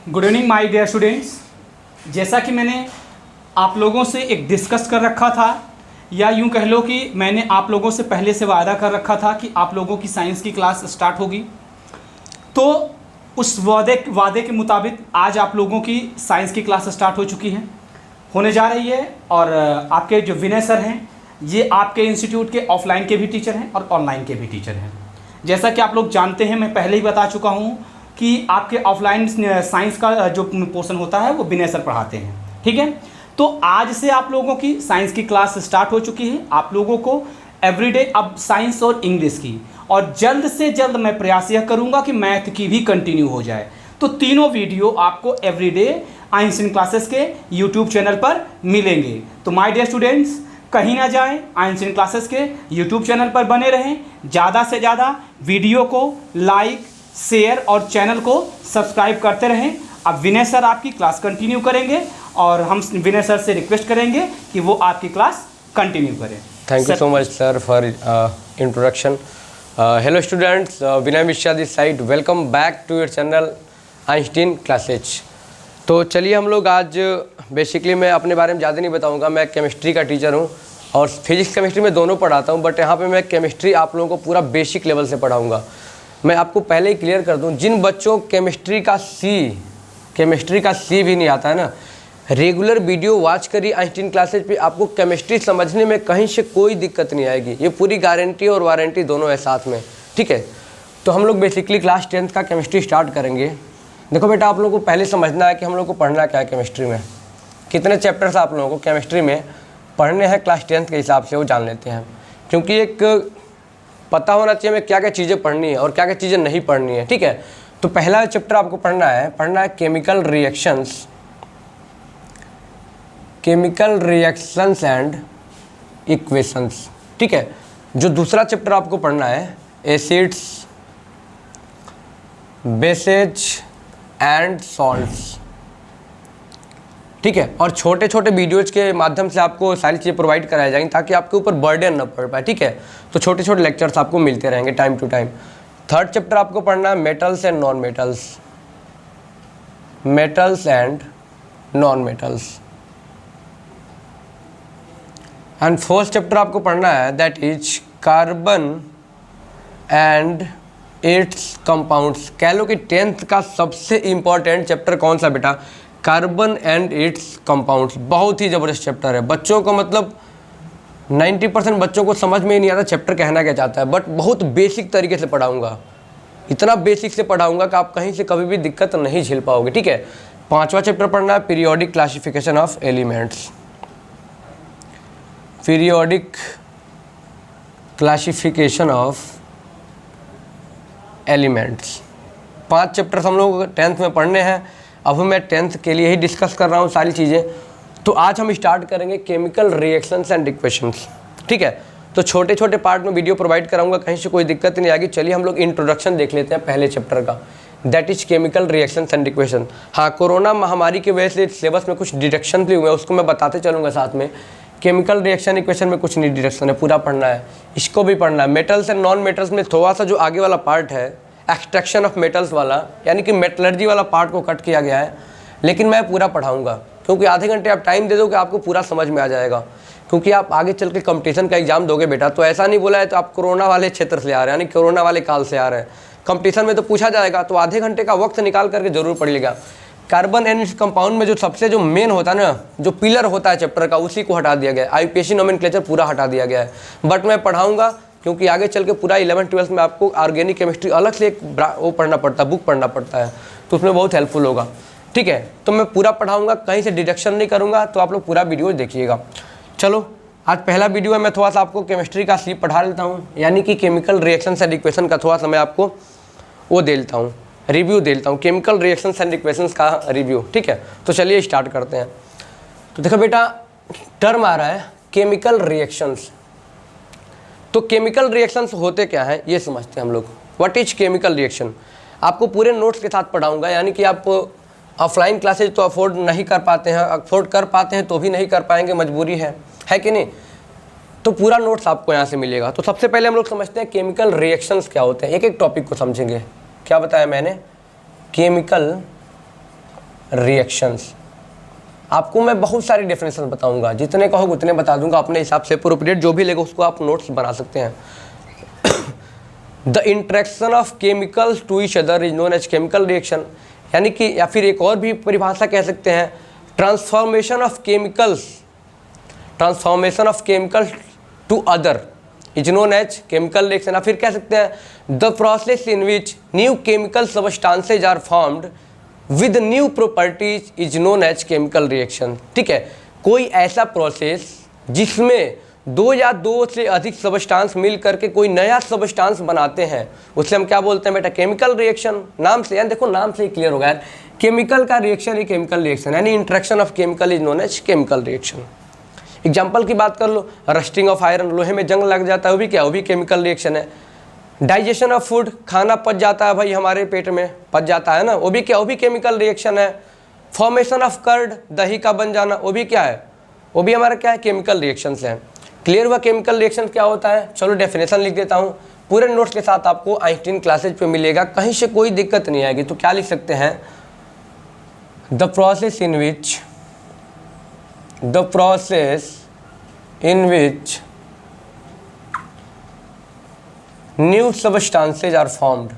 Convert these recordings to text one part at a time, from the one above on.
Good evening my dear students. जैसा कि मैंने आप लोगों से एक डिस्कस कर रखा था, या यूं कह लो कि मैंने आप लोगों से पहले से वादा कर रखा था कि आप लोगों की साइंस की क्लास स्टार्ट होगी, तो उस वादे के मुताबिक आज आप लोगों की साइंस की क्लास स्टार्ट हो चुकी है, होने जा रही है। और आपके जो विनय सर हैं, ये आपके इंस्टीट्यूट के ऑफलाइन के भी टीचर हैं और ऑनलाइन के भी टीचर हैं। जैसा कि आप लोग जानते हैं, मैं पहले ही बता चुका हूँ कि आपके ऑफलाइन साइंस का जो पोर्शन होता है वो विनय सर पढ़ाते हैं, ठीक है। तो आज से आप लोगों की साइंस की क्लास स्टार्ट हो चुकी है। आप लोगों को एवरीडे अब साइंस और इंग्लिश की, और जल्द से जल्द मैं प्रयास यह करूंगा कि मैथ की भी कंटिन्यू हो जाए। तो तीनों वीडियो आपको एवरीडे आइंस्टीन क्लासेस के यूट्यूब चैनल पर मिलेंगे। तो माय डियर स्टूडेंट्स, कहीं ना जाएं, आइंस्टीन क्लासेस के यूट्यूब चैनल पर बने रहें। ज़्यादा से ज़्यादा वीडियो को लाइक, शेयर और चैनल को सब्सक्राइब करते रहें। अब विनय सर आपकी क्लास कंटिन्यू करेंगे और हम विनय सर से रिक्वेस्ट करेंगे कि वो आपकी क्लास कंटिन्यू करें। Thank you so much sir for introduction. Hello students, Vinay Mishra this side. Welcome back to your channel Einstein classes. तो चलिए हम लोग आज बेसिकली मैं अपने बारे में ज़्यादा नहीं बताऊंगा। मैं केमिस्ट्री का टीचर हूं और फिजिक्स केमिस्ट्री में दोनों पढ़ाता हूं, बट यहाँ पे मैं केमिस्ट्री आप लोगों को पूरा बेसिक लेवल से पढ़ाऊंगा। मैं आपको पहले ही क्लियर कर दूं, जिन बच्चों केमिस्ट्री का सी भी नहीं आता है ना, रेगुलर वीडियो वॉच करिए आइंस्टीन क्लासेज पे। आपको केमिस्ट्री समझने में कहीं से कोई दिक्कत नहीं आएगी। ये पूरी गारंटी और वारंटी दोनों है साथ में, ठीक है। तो हम लोग बेसिकली क्लास 10th का केमिस्ट्री स्टार्ट करेंगे। देखो बेटा, आप लोगों को पहले समझना है कि हम लोग को पढ़ना क्या है केमिस्ट्री में। कितने चैप्टर्स आप लोगों को केमिस्ट्री में पढ़ने हैं क्लास 10th के हिसाब से वो जान लेते हैं, क्योंकि एक पता होना चाहिए हमें क्या क्या चीज़ें पढ़नी है और क्या क्या चीज़ें नहीं पढ़नी है, ठीक है। तो पहला चैप्टर आपको पढ़ना है केमिकल रिएक्शंस एंड इक्वेशंस, ठीक है। जो दूसरा चैप्टर आपको पढ़ना है एसिड्स, बेसेज एंड सॉल्ट्स, ठीक है। और छोटे छोटे वीडियोज़ के माध्यम से आपको सारी चीज़ें प्रोवाइड कराई जाएंगी ताकि आपके ऊपर बर्डन न पड़ पाए, ठीक है। तो छोटे छोटे लेक्चर्स आपको मिलते रहेंगे time to time. Third chapter आपको पढ़ना है metals and non metals. And fourth chapter आपको पढ़ना है that is carbon and its compounds. कह लो कि 10th का सबसे इंपॉर्टेंट चैप्टर कौन सा बेटा? Carbon and its compounds. बहुत ही ज़बरदस्त चैप्टर है। बच्चों को मतलब 90% बच्चों को समझ में ही नहीं आता चैप्टर कहना क्या चाहता है, बट बहुत बेसिक तरीके से पढ़ाऊंगा। इतना बेसिक से पढ़ाऊंगा कि आप कहीं से कभी भी दिक्कत नहीं झेल पाओगे, ठीक है। पांचवा चैप्टर पढ़ना है periodic classification of elements. Periodic classification of elements. 5 chapters हम लोग 10th में पढ़ने हैं। अब मैं 10th के लिए ही डिस्कस कर रहा हूँ सारी चीज़ें। तो आज हम स्टार्ट करेंगे केमिकल रिएक्शंस एंड इक्वेशंस, ठीक है। तो छोटे छोटे पार्ट में वीडियो प्रोवाइड कराऊंगा, कहीं से कोई दिक्कत नहीं आएगी। चलिए हम लोग इंट्रोडक्शन देख लेते हैं पहले चैप्टर का, that is chemical reactions and equation. हाँ, कोरोना महामारी की वजह से सिलेबस में कुछ डिडक्शन भी हुए हैं, उसको मैं बताते चलूँगा साथ में। केमिकल रिएक्शन इक्वेशन में कुछ नहीं डिडक्शन है, पूरा पढ़ना है, इसको भी पढ़ना है। मेटल्स एंड नॉन मेटल्स में थोड़ा सा जो आगे वाला पार्ट है एक्सट्रैक्शन ऑफ मेटल्स वाला, यानी कि मेटलर्जी वाला पार्ट को कट किया गया है, लेकिन मैं पूरा पढ़ाऊंगा क्योंकि आधे घंटे आप टाइम दे दो कि आपको पूरा समझ में आ जाएगा। क्योंकि आप आगे चल के कंपटीशन का एग्जाम दोगे बेटा, तो ऐसा नहीं बोला है तो आप कोरोना वाले क्षेत्र से आ रहे हैं, यानी कोरोना वाले काल से आ रहे हैं। कंपटीशन में तो पूछा जाएगा, तो आधे घंटे का वक्त निकाल करके जरूर पढ़िएगा। कार्बन एंड कंपाउंड में जो सबसे जो मेन होता है ना, जो पिलर होता है चैप्टर का, उसी को हटा दिया गया है। आईयूपीएसी नोमेनक्लेचर पूरा हटा दिया गया है, बट मैं पढ़ाऊंगा क्योंकि आगे चल के पूरा 11th-12th में आपको ऑर्गेनिक केमिस्ट्री अलग से एक वो पढ़ना पड़ता है, बुक पढ़ना पड़ता है, तो उसमें बहुत हेल्पफुल होगा, ठीक है। तो मैं पूरा पढ़ाऊंगा, कहीं से डिडक्शन नहीं करूंगा, तो आप लोग पूरा वीडियो देखिएगा। चलो आज पहला वीडियो है, मैं थोड़ा सा आपको केमिस्ट्री का स्लीप पढ़ा लेता हूँ, यानी कि केमिकल रिएक्शंस एंड इक्वेशन का थोड़ा सा मैं आपको वो दे लेता हूँ, रिव्यू दे लेता हूँ, केमिकल रिएक्शंस एंड इक्वेशंस का रिव्यू, ठीक है। तो चलिए स्टार्ट करते हैं। तो देखो बेटा, टर्म आ रहा है केमिकल रिएक्शंस। तो केमिकल रिएक्शंस होते क्या हैं ये समझते हैं हम लोग। What is chemical reaction? आपको पूरे नोट्स के साथ पढ़ाऊंगा, यानी कि आप ऑफलाइन क्लासेज तो अफोर्ड नहीं कर पाते हैं, अफोर्ड कर पाते हैं तो भी नहीं कर पाएंगे, मजबूरी है कि नहीं। तो पूरा नोट्स आपको यहाँ से मिलेगा। तो सबसे पहले हम लोग समझते हैं केमिकल रिएक्शंस क्या होते हैं, एक एक टॉपिक को समझेंगे। क्या बताया मैंने? Chemical reactions. आपको मैं बहुत सारी डेफिनेशन बताऊंगा, जितने कहोगे उतने बता दूंगा अपने हिसाब से। पूरा पीरियड जो भी लेगा उसको आप नोट्स बना सकते हैं। The interaction of chemicals to each other is known as chemical reaction, यानी कि या फिर एक और भी परिभाषा कह सकते हैं, transformation of chemicals to other is known as chemical reaction. या फिर कह सकते हैं the process in which new chemical substances are formed with new properties is known as chemical reaction. ठीक है, कोई ऐसा प्रोसेस जिसमें दो या दो से अधिक सबस्टांस मिल करके कोई नया सबस्टांस बनाते हैं, उसे हम क्या बोलते हैं बेटा? Chemical reaction. नाम से, यानी देखो नाम से ही क्लियर होगा यार, केमिकल का रिएक्शन ही केमिकल रिएक्शन, यानी interaction of chemical is known as chemical reaction. Example की बात कर लो, रस्टिंग ऑफ आयरन, लोहे में जंग लग जाता है, वो भी क्या? वो भी केमिकल रिएक्शन है। डाइजेशन ऑफ फूड, खाना पच जाता है भाई, हमारे पेट में पच जाता है ना, वो भी क्या? वो भी केमिकल रिएक्शन है। फॉर्मेशन ऑफ कर्ड, दही का बन जाना, वो भी क्या है? वो भी हमारा क्या है? केमिकल रिएक्शंस हैं। क्लियर हुआ केमिकल रिएक्शन क्या होता है? चलो डेफिनेशन लिख देता हूँ, पूरे नोट्स के साथ आपको आइंस्टीन क्लासेज पे मिलेगा, कहीं से कोई दिक्कत नहीं आएगी। तो क्या लिख सकते हैं? The process in which new substances are formed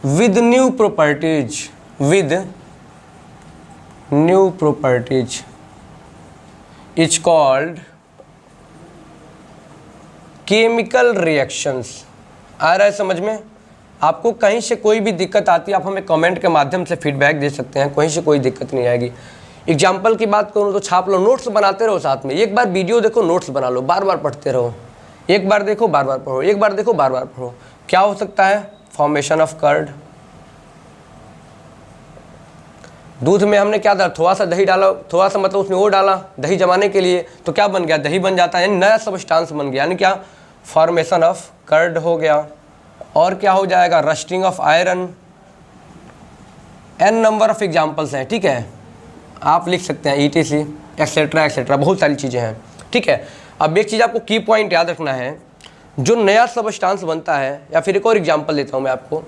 with new properties is called chemical reactions। आ रहा है समझ में? आपको कहीं से कोई भी दिक्कत आती है आप हमें कमेंट के माध्यम से फीडबैक दे सकते हैं, कहीं से कोई दिक्कत नहीं आएगी। एग्जाम्पल की बात करूँ तो छाप लो, नोट्स बनाते रहो साथ में। एक बार वीडियो देखो, नोट्स बना लो, बार बार पढ़ते रहो। एक बार देखो, बार बार पढ़ो, एक बार देखो, बार बार पढ़ो। क्या हो सकता है? फॉर्मेशन ऑफ कर्ड, दूध में हमने क्या डाला? थोड़ा सा दही डाला, थोड़ा सा मतलब उसमें वो डाला दही जमाने के लिए, तो क्या बन गया? दही बन जाता है, यानी नया सबस्टांस बन गया, यानी क्या? फॉर्मेशन ऑफ कर्ड हो गया। और क्या हो जाएगा? Rusting of iron. An number of examples हैं, ठीक है, आप लिख सकते हैं, ETC एक्सेट्रा एक्सेट्रा, बहुत सारी चीज़ें हैं। ठीक है, अब एक चीज़ आपको की पॉइंट याद रखना है, जो नया सबस्टांस बनता है, या फिर एक और एग्जांपल देता हूँ मैं आपको।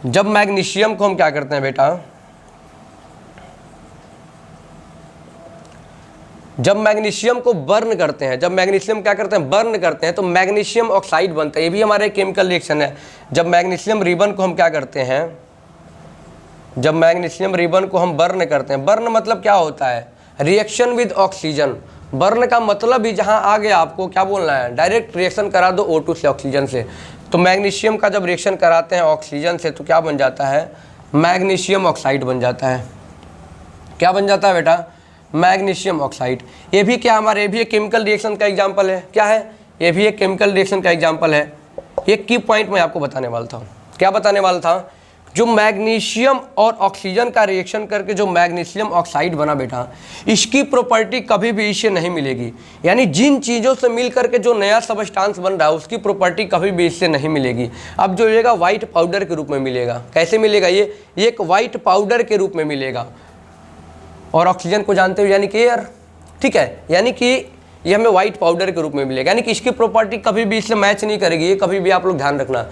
जब मैग्नीशियम को हम क्या करते हैं बेटा? जब मैग्नीशियम को बर्न करते हैं, जब मैग्नीशियम क्या करते हैं? बर्न करते हैं, तो मैग्नीशियम ऑक्साइड बनता है, ये भी हमारे केमिकल रिएक्शन है। जब मैग्नीशियम रिबन को हम क्या करते हैं? जब मैग्नीशियम रिबन को हम बर्न करते हैं, बर्न मतलब क्या होता है? Reaction with oxygen. बर्न का मतलब ही जहां आ गया, आपको क्या बोलना है? डायरेक्ट रिएक्शन करा दो O2 से, ऑक्सीजन से। तो मैग्नीशियम का जब रिएक्शन कराते हैं ऑक्सीजन से, तो क्या बन जाता है? मैग्नीशियम ऑक्साइड बन जाता है। क्या बन जाता है बेटा? Magnesium oxide. ये भी क्या हमारे, ये भी एक केमिकल रिएक्शन का एग्जाम्पल है। क्या है? ये भी एक केमिकल रिएक्शन का एग्जाम्पल है। एक की पॉइंट मैं आपको बताने वाला था। क्या बताने वाला था? जो मैग्नीशियम और ऑक्सीजन का रिएक्शन करके जो मैग्नीशियम ऑक्साइड बना बेटा, इसकी प्रॉपर्टी कभी भी इससे नहीं मिलेगी। यानी जिन चीज़ों से मिल करके जो नया सबस्टांस बन रहा है, उसकी प्रॉपर्टी कभी भी इससे नहीं मिलेगी। अब जो मिलेगा वाइट पाउडर के रूप में मिलेगा। कैसे मिलेगा? ये एक वाइट पाउडर के रूप में मिलेगा। और ऑक्सीजन को जानते हो, यानी कि एयर। ठीक है, यानी कि ये हमें वाइट पाउडर के रूप में मिलेगा, यानी कि इसकी प्रॉपर्टी कभी भी इससे मैच नहीं करेगी। ये कभी भी आप लोग ध्यान रखना।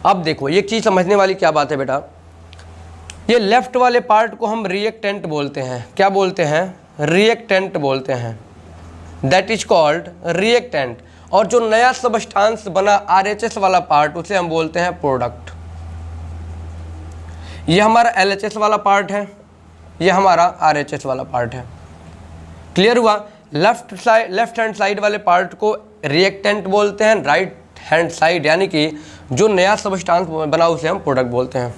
अब देखो एक चीज़ समझने वाली क्या बात है बेटा, ये लेफ्ट वाले पार्ट को हम रिएक्टेंट बोलते हैं। क्या बोलते हैं? रिएक्टेंट बोलते हैं। That is called reactant. और जो नया सबस्टांस बना RHS वाला पार्ट, उसे हम बोलते हैं प्रोडक्ट। ये हमारा LHS वाला पार्ट है, ये हमारा RHS वाला पार्ट है। क्लियर हुआ? लेफ्ट हैंड साइड वाले पार्ट को रिएक्टेंट बोलते हैं, राइट हैंड साइड यानी कि जो नया सबस्टांस बना उसे हम प्रोडक्ट बोलते हैं।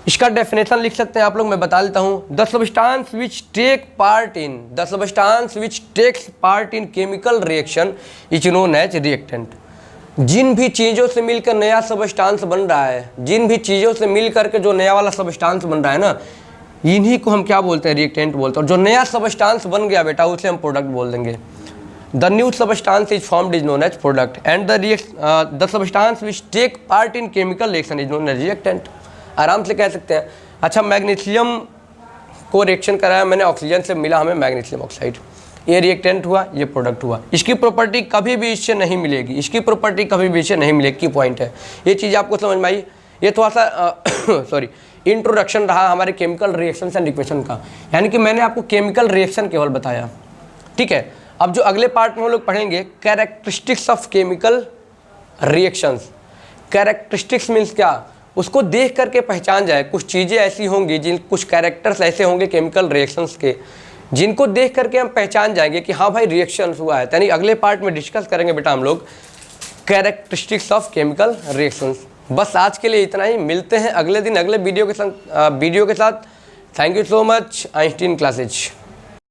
इसका डेफिनेशन लिख सकते हैं आप लोग, मैं बता देता हूँ। The substance which takes part in chemical reaction is known as reactant. जिन भी चीज़ों से मिलकर नया सबस्टांस बन रहा है, जिन भी चीज़ों से मिल करके जो नया वाला सबस्टांस बन रहा है ना, इन्हीं को हम क्या बोलते हैं? रिएक्टेंट बोलते हैं। और जो नया सबस्टांस बन गया बेटा, उसे हम प्रोडक्ट बोल देंगे। The new substance is formed is known as product and the substance which take part in chemical reaction is known as reactant. आराम से कह सकते हैं। अच्छा, मैग्नीशियम को रिएक्शन कराया मैंने ऑक्सीजन से, मिला हमें मैग्नीशियम ऑक्साइड। ये रिएक्टेंट हुआ, ये प्रोडक्ट हुआ। इसकी प्रॉपर्टी कभी भी इससे नहीं मिलेगी, इसकी प्रॉपर्टी कभी भी इससे नहीं मिलेगी, की पॉइंट है। ये चीज़ आपको समझ में आई। ये थोड़ा सा सॉरी इंट्रोडक्शन रहा हमारे केमिकल रिएक्शन एंड इक्वेशन का, यानी कि मैंने आपको केमिकल रिएक्शन केवल बताया, ठीक है। अब जो अगले पार्ट में हम लोग पढ़ेंगे characteristics of chemical reactions. Characteristics means क्या, उसको देख करके पहचान जाए। कुछ चीज़ें ऐसी होंगी, कुछ कैरेक्टर्स ऐसे होंगे केमिकल रिएक्शंस के, जिनको देख करके हम पहचान जाएंगे कि हाँ भाई रिएक्शन हुआ है। यानी अगले पार्ट में डिस्कस करेंगे बेटा हम लोग कैरेक्टरिस्टिक्स ऑफ केमिकल रिएक्शंस। बस आज के लिए इतना ही, मिलते हैं अगले दिन अगले वीडियो के साथ। Thank you so much, Einstein classes.